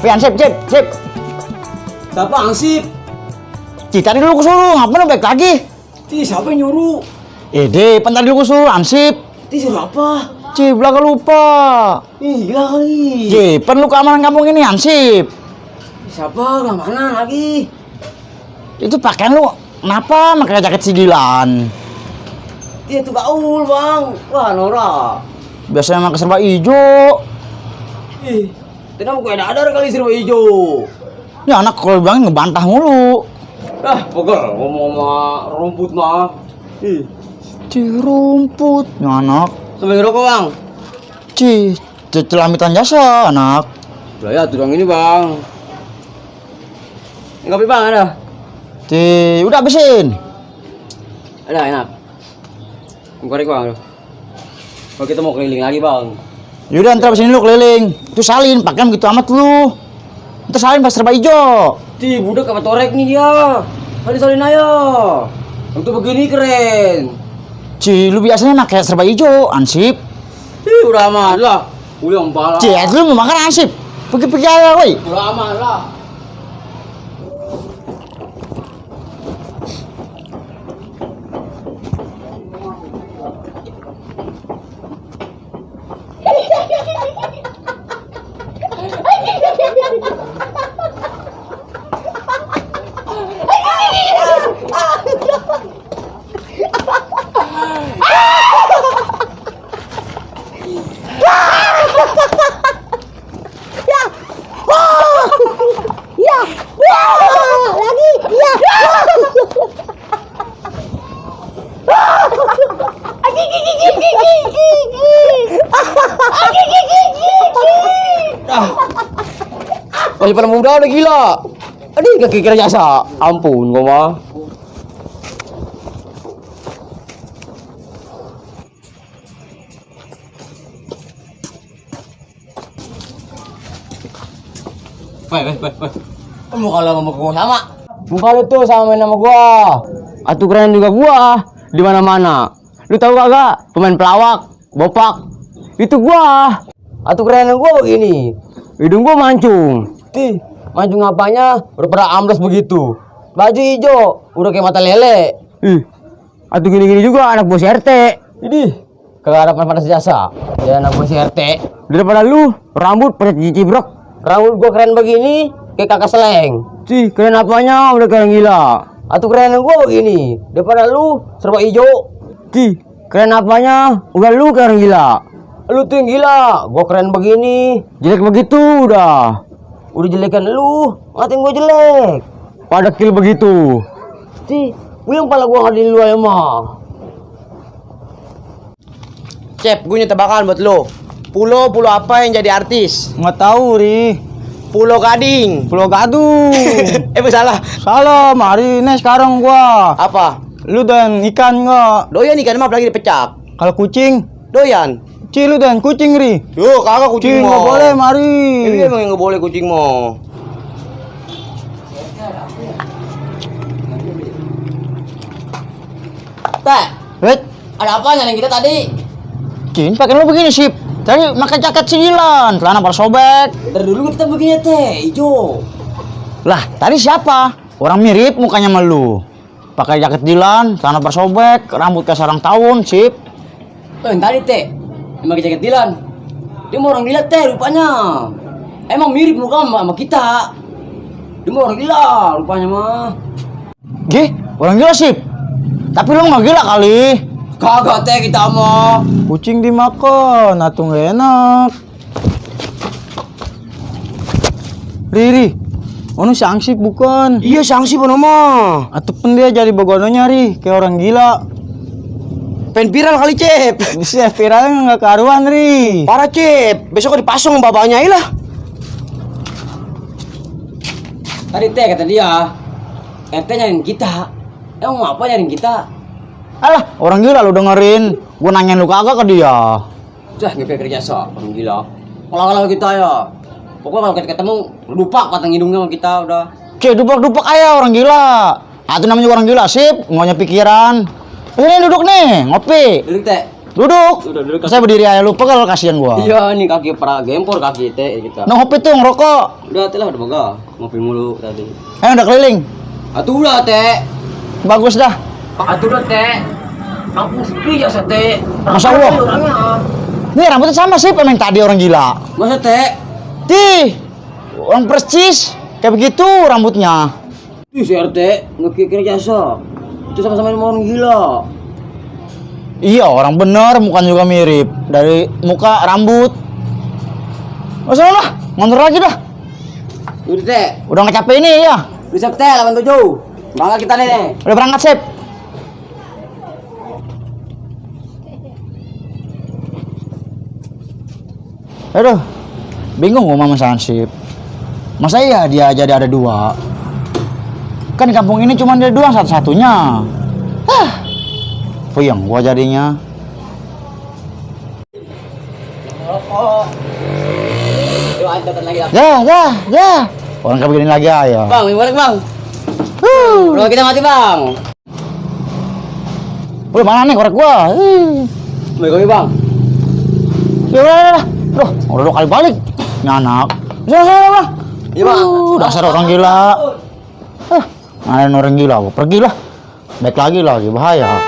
Pian, sip. Siapa Ansip? Tadi dulu kusuruh, ngapain balik lagi? Siapa yang nyuruh? Pan tadi dulu kusuruh, ansip. Suruh apa? Belakang lupa. Gila kali. Pan lu keamanan kampung ini, ansip. Siapa? Mana lagi? Itu pakaian lu, kenapa pakai jaket sigilan? Itu gaul bang. Wah Nora. Biasanya pakai serba hijau. Kenapa gue dadar kali serba hijau? Ya anak kalau bilang ngebantah mulu. Pegel ngomong sama rumput mah. Rumput, anak. Sampai ngerokok bang. Celamitan jasa, anak. Lah ya tudang ini bang. Ini kopi bang ada? Udah habisin. Ada enak. Korek bang. Kalau kita mau keliling lagi bang. Yaudah ntar habisin dulu keliling. Itu salin, pakaian gitu amat lu. Ntar salin pas serba hijau. Budak apa torek nih dia. Salin aja. Untuk begini keren. Lu biasanya pakai serba hijau, ansip. Udah aman lah. Udah empal. Lu mau makan ansip. Pergi aja, woi. Udah aman lah. Masih pada muda udah gila. Aduh, gak kira jasa. Ampun, gua mah. Woi. Muka lo sama gua sama. Muka lu tuh sama main sama gua. Atuh keren juga gua. Di mana-mana. Lu tahu kagak? Pemain pelawak, bopak. Itu gua. Atuh keren gua begini. Hidung gua mancung. Mancung apanya? Udah pada ambles begitu. Baju hijau, udah kayak mata lele. Atuh gini-gini juga anak bos RT. Kagak ada panas jasa. Ya anak bos RT. Daripada lu, rambut pada cibrek. Rambut gua keren begini, kayak kakak seleng. Keren apanya? Udah keren gila. Atuh keren gua begini. Daripada lu serba hijau. Keren apanya? Udah lu keren gila. Lu tuh yang gila. Gua keren begini. Jelek begitu udah. Udah jelekan lu, ngatain gua jelek. Pada kill begitu. Gue yang pala gua ngadain lu aja mah. Cep, gue tebakan buat lo. Pulau apa yang jadi artis? Nggak tahu, Ri. Pulau Gading. Pulau Gadung. Salah. Salah, mari nih sekarang gua. Apa? Lu dan ikan nggak? Doyan ikan mah apalagi dipecak. Kalau kucing? Doyan. Lu dan kucing, Ri. Yo, kagak kucing nggak mau. boleh, mari. Ini emang yang nggak boleh kucing mau. Teh, Wait, ada apa nyalain kita tadi? pakai lu begini sih. Tadi pakai jaket sigilan, celana pada sobek. Dari dulu kita begini teh, hijau. Lah, tadi siapa? Orang mirip mukanya sama lu. Pakai jaket Dilan, celana pada sobek, rambut kayak sarang tawon, sip. Yang tadi teh, yang pakai jaket Dilan. Dia mau orang gila teh rupanya. Emang mirip muka sama kita. Dia mau orang gila rupanya mah. Orang gila sip. Tapi lu nggak gila kali. Kagak teh kita mah. Kucing dimakan, atuh nggak enak. Riri, si Angsip bukan? Iya, sanksi apa nama? Atuh pen dia jadi begononya Ri, kayak orang gila. Pen viral kali, Cep. Bisa viralnya nggak karuan Ri. Parah, Cep. Besok dipasang babanya lah. Tadi teh kata dia, RT nyariin kita. Emang mau apa nyariin kita? Alah, orang gila lu dengerin. Gua nanyain lu kagak ke dia. Ngepek kerja orang gila. Kalau kita ya. Pokoknya kalau kita ketemu, lupa patang hidungnya sama kita udah. Dupak-dupak aja orang gila. Itu namanya juga orang gila, sip. Ngomongnya pikiran. Ini duduk nih, ngopi. Duduk teh. Duduk. Duduk. Saya berdiri aja lu pegel kasihan gua. Iya, nih kaki pernah gempor kaki teh kita. Nah, ngopi tuh ngerokok. Udah teh lah udah boga. Ngopi mulu tadi. Udah keliling. Atuh udah teh. Bagus dah. Atuh udah teh. Aku sepi ya teh. Masya Allah. Nih rambutnya sama sih pemain tadi orang gila. Masa teh? Tih, orang percis kayak begitu rambutnya. Tuh si RT ngekikir jasa. Itu sama-sama orang gila. Iya, orang bener, mukanya juga mirip. Dari muka, rambut. Masalah lah, ngontor lagi dah. Udah teh. Udah nggak capek ini ya. Bisa teh 87. Berangkat kita nih. Udah berangkat, Sep. Aduh, bingung gua sama Sansip. Masa iya dia jadi ada dua? Kan di kampung ini cuma dia doang satu-satunya. Puyeng gua jadinya. Rokok. Yuk antar lagi. Ya. Orang kayak begini lagi ayo. Bang, gimana bang? Rokok kita mati bang. Udah mana nih korek gua? Baik bang. Ya udah. Duh, udah 2 kali balik. Nyanak. Sana. Iya bang. Dasar orang gila. Ada orang gila, gua pergilah. Baik lagi bahaya.